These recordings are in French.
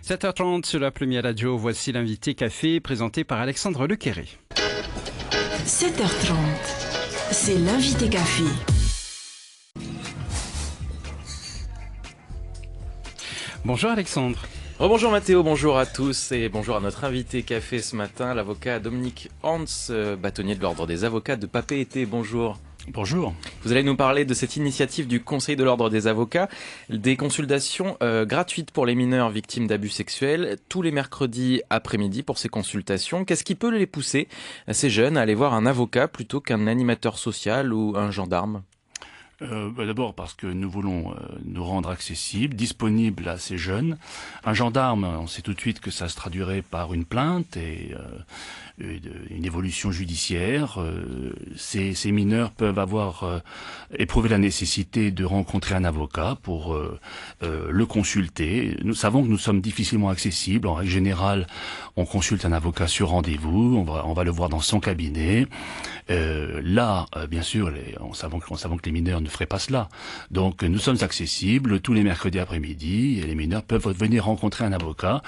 7h30 sur la Première Radio, voici l'invité café présenté par Alexandre Lequéré. 7h30, c'est l'invité café. Bonjour Alexandre. Bonjour Mathéo, bonjour à tous et bonjour à notre invité café ce matin, l'avocat Dominique Hans, bâtonnier de l'Ordre des avocats de Papeete. Bonjour. Bonjour. Vous allez nous parler de cette initiative du Conseil de l'Ordre des avocats, des consultations gratuites pour les mineurs victimes d'abus sexuels, tous les mercredis après-midi pour ces consultations. Qu'est-ce qui peut les pousser, ces jeunes, à aller voir un avocat plutôt qu'un animateur social ou un gendarme ? D'abord parce que nous voulons nous rendre accessibles, disponibles à ces jeunes. Un gendarme, on sait tout de suite que ça se traduirait par une plainte et une évolution judiciaire. Ces mineurs peuvent avoir éprouvé la nécessité de rencontrer un avocat pour le consulter. Nous savons que nous sommes difficilement accessibles. En règle générale, on consulte un avocat sur rendez-vous, on va le voir dans son cabinet. Bien sûr, on savons que les mineurs ne feraient pas cela. Donc, nous sommes accessibles tous les mercredis après-midi et les mineurs peuvent venir rencontrer un avocat.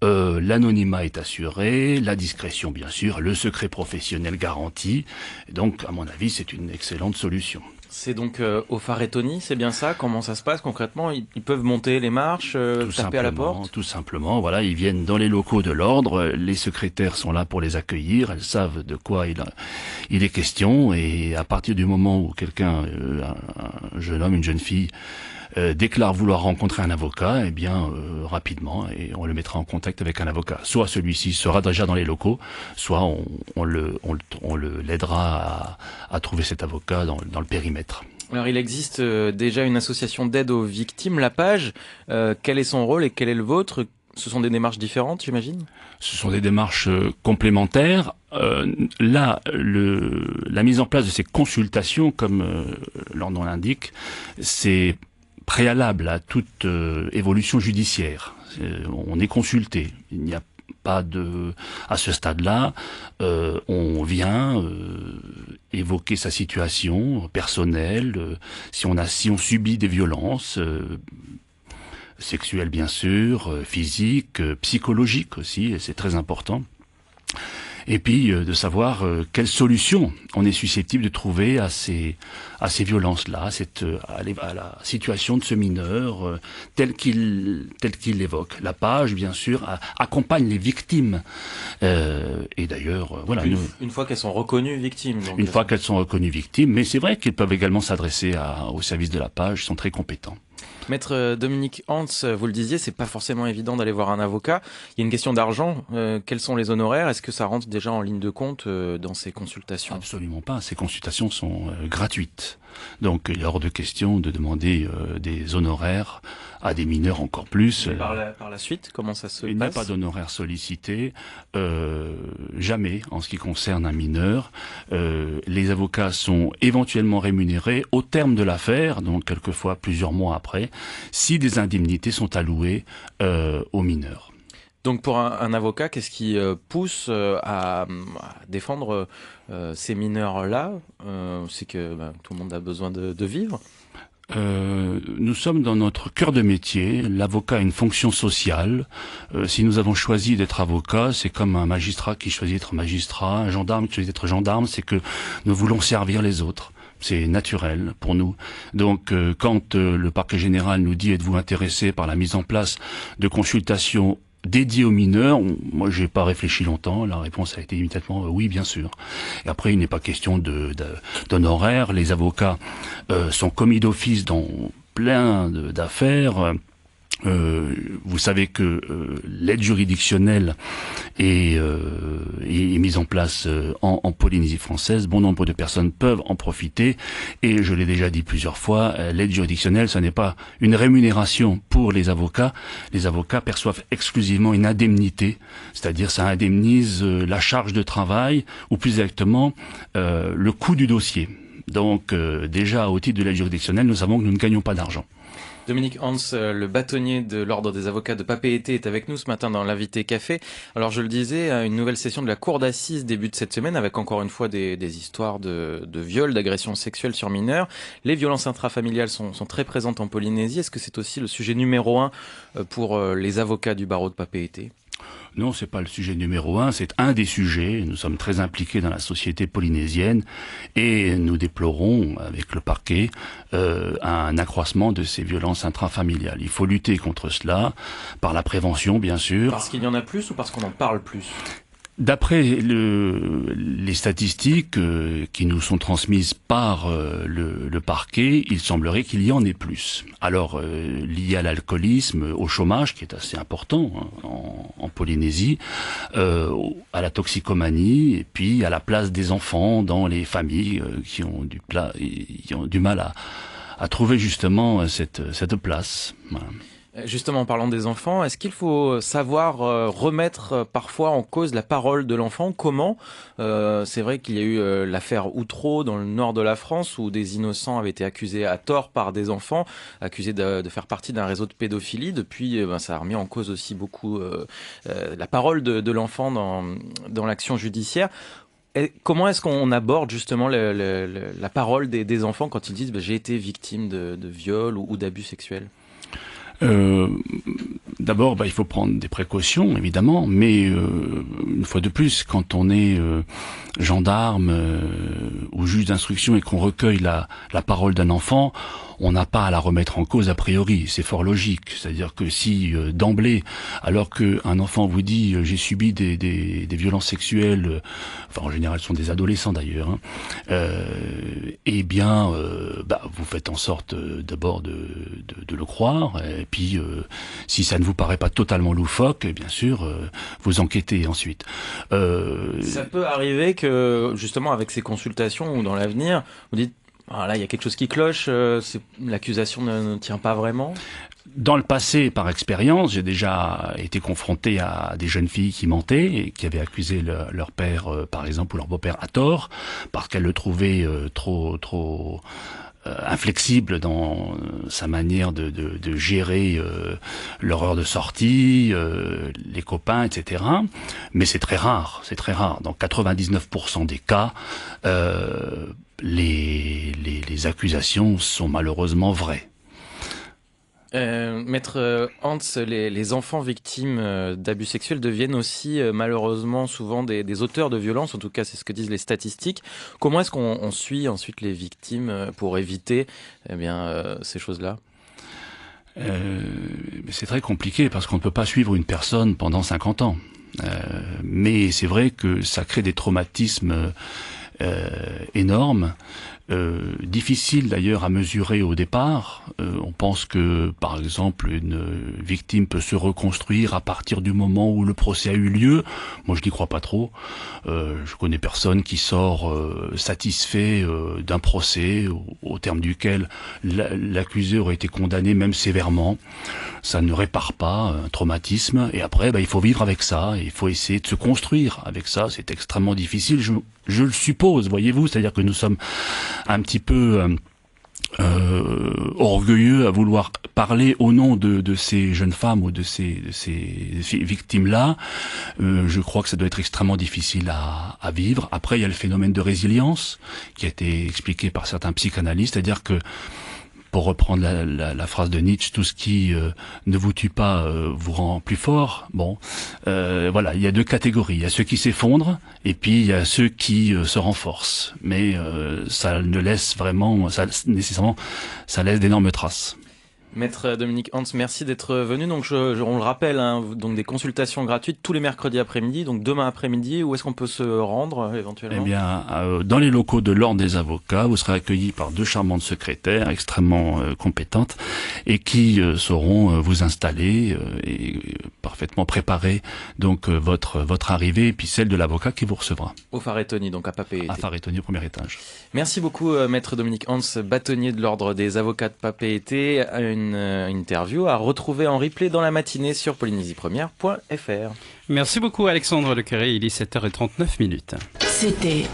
L'anonymat est assuré, la discrétion bien sûr, le secret professionnel garanti. Donc, à mon avis, c'est une excellente solution. C'est donc au Faretoni, c'est bien ça? Comment ça se passe concrètement? Ils peuvent monter les marches, taper à la porte? Tout simplement, voilà, ils viennent dans les locaux de l'ordre, les secrétaires sont là pour les accueillir, elles savent de quoi il est question, et à partir du moment où quelqu'un, un jeune homme, une jeune fille, déclare vouloir rencontrer un avocat, eh bien rapidement, et on le mettra en contact avec un avocat. Soit celui-ci sera déjà dans les locaux, soit on l'aidera à trouver cet avocat dans le périmètre. Alors il existe déjà une association d'aide aux victimes, la Page. Quel est son rôle et quel est le vôtre? Ce sont des démarches différentes, j'imagine? Ce sont des démarches complémentaires. La mise en place de ces consultations, comme leur nom l'indique, c'est préalable à toute évolution judiciaire. On est consulté. Il n'y a pas à ce stade-là, on vient évoquer sa situation personnelle, si on subit des violences sexuelles bien sûr, physiques, psychologiques aussi, et c'est très important. Et puis de savoir quelle solution on est susceptible de trouver à ces violences-là, à la situation de ce mineur tel qu'il l'évoque. La Page, bien sûr, accompagne les victimes. Et d'ailleurs, voilà. Une fois qu'elles sont reconnues victimes. Donc, une fois qu'elles sont reconnues victimes, mais c'est vrai qu'ils peuvent également s'adresser au service de la Page, ils sont très compétents. Maître Dominique Hans, vous le disiez, c'est pas forcément évident d'aller voir un avocat. Il y a une question d'argent. Quels sont les honoraires? Est-ce que ça rentre déjà en ligne de compte dans ces consultations? Absolument pas. Ces consultations sont gratuites. Donc il est hors de question de demander des honoraires à des mineurs encore plus. Et par la suite, comment ça se passe? Il n'y a pas d'honoraires sollicités, jamais en ce qui concerne un mineur. Les avocats sont éventuellement rémunérés au terme de l'affaire, donc quelquefois plusieurs mois après, si des indemnités sont allouées aux mineurs. Donc pour un avocat, qu'est-ce qui pousse à défendre ces mineurs-là? C'est que tout le monde a besoin de vivre. Nous sommes dans notre cœur de métier. L'avocat a une fonction sociale. Si nous avons choisi d'être avocat, c'est comme un magistrat qui choisit d'être magistrat, un gendarme qui choisit d'être gendarme, c'est que nous voulons servir les autres. C'est naturel pour nous. Donc quand le parquet général nous dit « Êtes-vous intéressé par la mise en place de consultations dédié aux mineurs », moi j'ai pas réfléchi longtemps, la réponse a été immédiatement oui bien sûr. Et après il n'est pas question d'honoraires, les avocats sont commis d'office dans plein d'affaires. Vous savez que l'aide juridictionnelle est mise en place en Polynésie française. Bon nombre de personnes peuvent en profiter et je l'ai déjà dit plusieurs fois, l'aide juridictionnelle, ce n'est pas une rémunération pour les avocats. Les avocats perçoivent exclusivement une indemnité, c'est-à-dire ça indemnise la charge de travail ou plus exactement le coût du dossier. Donc déjà au titre de l'aide juridictionnelle, nous savons que nous ne gagnons pas d'argent. Dominique Hans, le bâtonnier de l'Ordre des avocats de Papeete, est avec nous ce matin dans l'invité café. Alors je le disais, une nouvelle session de la cour d'assises débute cette semaine avec encore une fois des histoires de viols, d'agressions sexuelles sur mineurs. Les violences intrafamiliales sont très présentes en Polynésie. Est-ce que c'est aussi le sujet numéro 1 pour les avocats du barreau de Papeete ? Non, c'est pas le sujet numéro 1, c'est un des sujets. Nous sommes très impliqués dans la société polynésienne et nous déplorons, avec le parquet, un accroissement de ces violences intrafamiliales. Il faut lutter contre cela par la prévention, bien sûr. Parce qu'il y en a plus ou parce qu'on en parle plus ? D'après les statistiques qui nous sont transmises par le parquet, il semblerait qu'il y en ait plus. Alors, lié à l'alcoolisme, au chômage, qui est assez important en Polynésie, à la toxicomanie, et puis à la place des enfants dans les familles qui ont du mal à trouver justement cette place. Voilà. Justement, en parlant des enfants, est-ce qu'il faut savoir remettre parfois en cause la parole de l'enfant ? Comment ? C'est vrai qu'il y a eu l'affaire Outreau dans le nord de la France où des innocents avaient été accusés à tort par des enfants, accusés de faire partie d'un réseau de pédophilie. Depuis, ça a remis en cause aussi beaucoup la parole de l'enfant dans l'action judiciaire. Et comment est-ce qu'on aborde justement la parole des enfants quand ils disent j'ai été victime de viol ou d'abus sexuels ? D'abord, il faut prendre des précautions, évidemment, mais une fois de plus, quand on est gendarme ou juge d'instruction et qu'on recueille la parole d'un enfant, on n'a pas à la remettre en cause a priori. C'est fort logique. C'est-à-dire que si d'emblée, alors qu'un enfant vous dit j'ai subi des violences sexuelles, enfin en général ce sont des adolescents d'ailleurs, eh bien vous faites en sorte d'abord de le croire, et puis si ça ne vous paraît pas totalement loufoque, bien sûr vous enquêtez ensuite. Ça peut arriver que justement avec ces consultations ou dans l'avenir, vous dites là, il y a quelque chose qui cloche, l'accusation ne tient pas vraiment. Dans le passé, par expérience, j'ai déjà été confronté à des jeunes filles qui mentaient et qui avaient accusé leur père, par exemple, ou leur beau-père à tort, parce qu'elles le trouvaient trop inflexible dans sa manière de gérer leur heure de sortie, les copains, etc. Mais c'est très rare. Dans 99% des cas, les accusations sont malheureusement vraies. Maître Hans, les enfants victimes d'abus sexuels deviennent aussi malheureusement souvent des auteurs de violences, en tout cas c'est ce que disent les statistiques. Comment est-ce qu'on suit ensuite les victimes pour éviter ces choses-là ? C'est très compliqué parce qu'on ne peut pas suivre une personne pendant 50 ans. Mais c'est vrai que ça crée des traumatismes énormes, difficile d'ailleurs à mesurer au départ. On pense que, par exemple, une victime peut se reconstruire à partir du moment où le procès a eu lieu. Moi, je n'y crois pas trop. Je connais personne qui sort satisfait d'un procès au terme duquel l'accusé aurait été condamné même sévèrement. Ça ne répare pas un traumatisme. Et après, il faut vivre avec ça. Il faut essayer de se construire avec ça. C'est extrêmement difficile. Je le suppose, voyez-vous. C'est-à-dire que nous sommes un petit peu orgueilleux à vouloir parler au nom de ces jeunes femmes ou de ces victimes-là. Je crois que ça doit être extrêmement difficile à vivre. Après, il y a le phénomène de résilience qui a été expliqué par certains psychanalystes, c'est-à-dire que, pour reprendre la phrase de Nietzsche, tout ce qui ne vous tue pas vous rend plus fort. Bon, voilà, il y a deux catégories. Il y a ceux qui s'effondrent et puis il y a ceux qui se renforcent. Mais ça ne laisse vraiment, nécessairement, ça laisse d'énormes traces. Maître Dominique Hans, merci d'être venu. Donc, on le rappelle, donc des consultations gratuites tous les mercredis après-midi. Donc, demain après-midi, où est-ce qu'on peut se rendre éventuellement ? Eh bien, dans les locaux de l'Ordre des avocats, vous serez accueillis par deux charmantes secrétaires extrêmement compétentes et qui sauront vous installer et parfaitement préparer donc votre arrivée et puis celle de l'avocat qui vous recevra. Au Wharetoni, donc à Papeete. À Wharetoni, au premier étage. Merci beaucoup, Maître Dominique Hans, bâtonnier de l'Ordre des avocats de Papeete. Une interview à retrouver en replay dans la matinée sur polynésie-première.fr. Merci beaucoup Alexandre Lequeré, il est 7h39. C'était